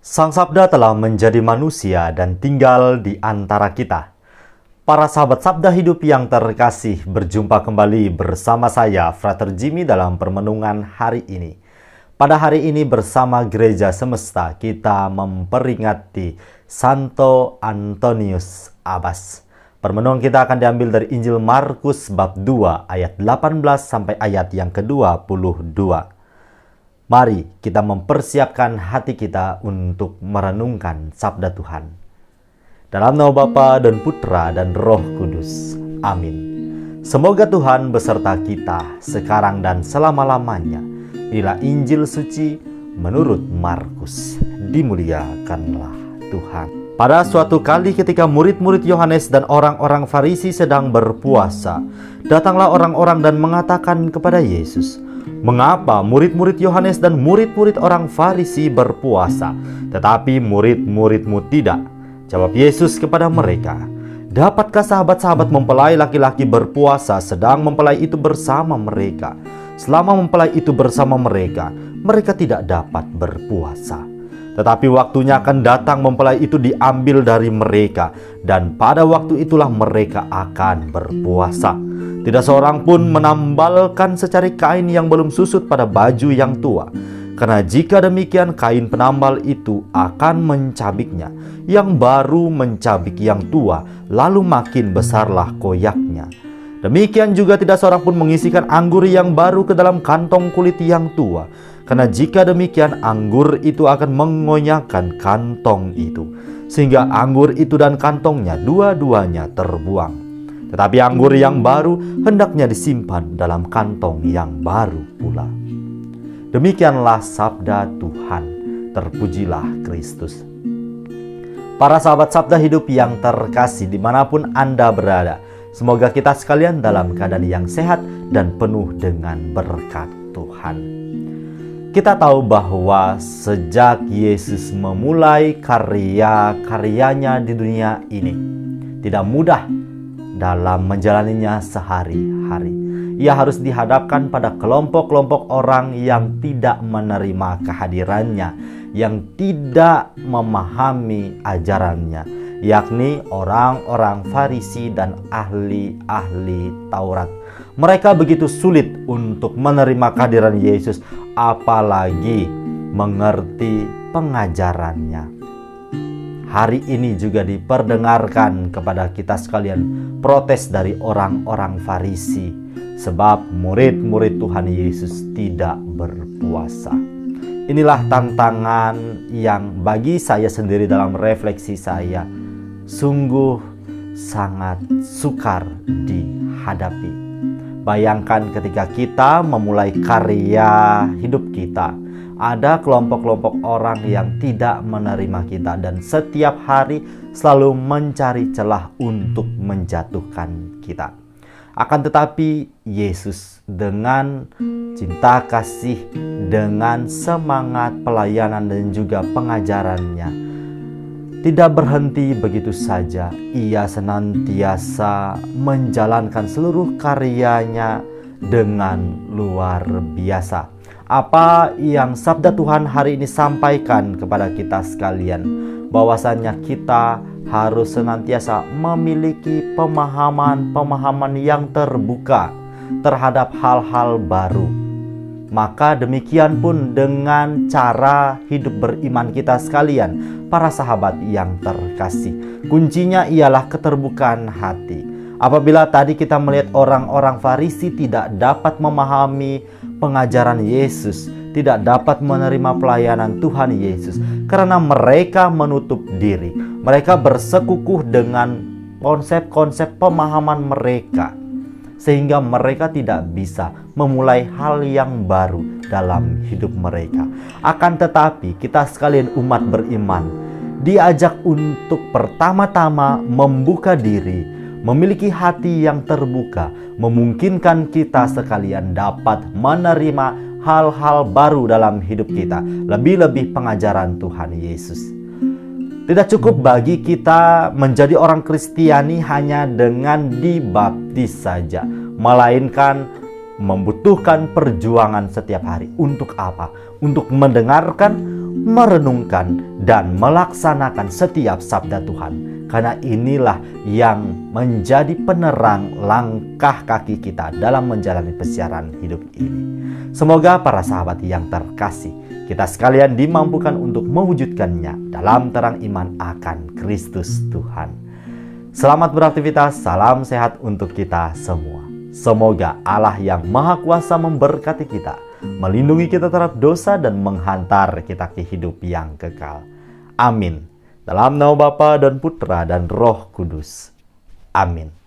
Sang Sabda telah menjadi manusia dan tinggal di antara kita. Para sahabat Sabda Hidup yang terkasih, berjumpa kembali bersama saya, Frater Jimmy, dalam permenungan hari ini. Pada hari ini bersama Gereja Semesta, kita memperingati Santo Antonius Abbas. Permenungan kita akan diambil dari Injil Markus bab 2 ayat 18 sampai ayat yang ke-22. Mari kita mempersiapkan hati kita untuk merenungkan sabda Tuhan. Dalam nama Bapa dan Putra dan Roh Kudus. Amin. Semoga Tuhan beserta kita sekarang dan selama-lamanya. Inilah Injil suci menurut Markus. Dimuliakanlah Tuhan. Pada suatu kali ketika murid-murid Yohanes dan orang-orang Farisi sedang berpuasa, datanglah orang-orang dan mengatakan kepada Yesus, "Mengapa murid-murid Yohanes dan murid-murid orang Farisi berpuasa, tetapi murid-muridmu tidak?" Jawab Yesus kepada mereka, "Dapatkah sahabat-sahabat mempelai laki-laki berpuasa sedang mempelai itu bersama mereka? Selama mempelai itu bersama mereka, mereka tidak dapat berpuasa. Tetapi waktunya akan datang mempelai itu diambil dari mereka, dan pada waktu itulah mereka akan berpuasa. Tidak seorang pun menambalkan secari kain yang belum susut pada baju yang tua. Karena jika demikian, kain penambal itu akan mencabiknya, yang baru mencabik yang tua, lalu makin besarlah koyaknya. Demikian juga tidak seorang pun mengisikan anggur yang baru ke dalam kantong kulit yang tua. Karena jika demikian, anggur itu akan mengonyakkan kantong itu, sehingga anggur itu dan kantongnya dua-duanya terbuang. Tetapi anggur yang baru hendaknya disimpan dalam kantong yang baru pula." Demikianlah sabda Tuhan. Terpujilah Kristus. Para sahabat Sabda Hidup yang terkasih dimanapun Anda berada, semoga kita sekalian dalam keadaan yang sehat dan penuh dengan berkat Tuhan. Kita tahu bahwa sejak Yesus memulai karya-karyanya di dunia ini, tidak mudah dalam menjalaninya sehari-hari. Ia harus dihadapkan pada kelompok-kelompok orang yang tidak menerima kehadirannya, yang tidak memahami ajarannya, yakni orang-orang Farisi dan ahli-ahli Taurat. Mereka begitu sulit untuk menerima kehadiran Yesus, apalagi mengerti pengajarannya. Hari ini juga diperdengarkan kepada kita sekalian protes dari orang-orang Farisi, sebab murid-murid Tuhan Yesus tidak berpuasa. Inilah tantangan yang bagi saya sendiri dalam refleksi saya sungguh sangat sukar dihadapi. Bayangkan ketika kita memulai karya hidup kita, ada kelompok-kelompok orang yang tidak menerima kita dan setiap hari selalu mencari celah untuk menjatuhkan kita. Akan tetapi Yesus dengan cinta kasih, dengan semangat pelayanan dan juga pengajarannya, tidak berhenti begitu saja. Ia senantiasa menjalankan seluruh karyanya dengan luar biasa. Apa yang sabda Tuhan hari ini sampaikan kepada kita sekalian, bahwasannya kita harus senantiasa memiliki pemahaman yang terbuka terhadap hal-hal baru. Maka demikian pun dengan cara hidup beriman kita sekalian, para sahabat yang terkasih. Kuncinya ialah keterbukaan hati. Apabila tadi kita melihat orang-orang Farisi tidak dapat memahami pengajaran Yesus, tidak dapat menerima pelayanan Tuhan Yesus, karena mereka menutup diri. Mereka bersekukuh dengan konsep-konsep pemahaman mereka, sehingga mereka tidak bisa memulai hal yang baru dalam hidup mereka. Akan tetapi kita sekalian umat beriman diajak untuk pertama-tama membuka diri, memiliki hati yang terbuka, memungkinkan kita sekalian dapat menerima hal-hal baru dalam hidup kita, lebih-lebih pengajaran Tuhan Yesus. Tidak cukup bagi kita menjadi orang Kristiani hanya dengan dibaptis saja, melainkan membutuhkan perjuangan setiap hari. Untuk apa? Untuk mendengarkan, merenungkan, dan melaksanakan setiap sabda Tuhan. Karena inilah yang menjadi penerang langkah kaki kita dalam menjalani pesiaran hidup ini. Semoga para sahabat yang terkasih, kita sekalian dimampukan untuk mewujudkannya dalam terang iman akan Kristus Tuhan. Selamat beraktivitas, salam sehat untuk kita semua. Semoga Allah yang Maha Kuasa memberkati kita, melindungi kita terhadap dosa, dan menghantar kita ke hidup yang kekal. Amin. Dalam nama Bapa dan Putra dan Roh Kudus. Amin.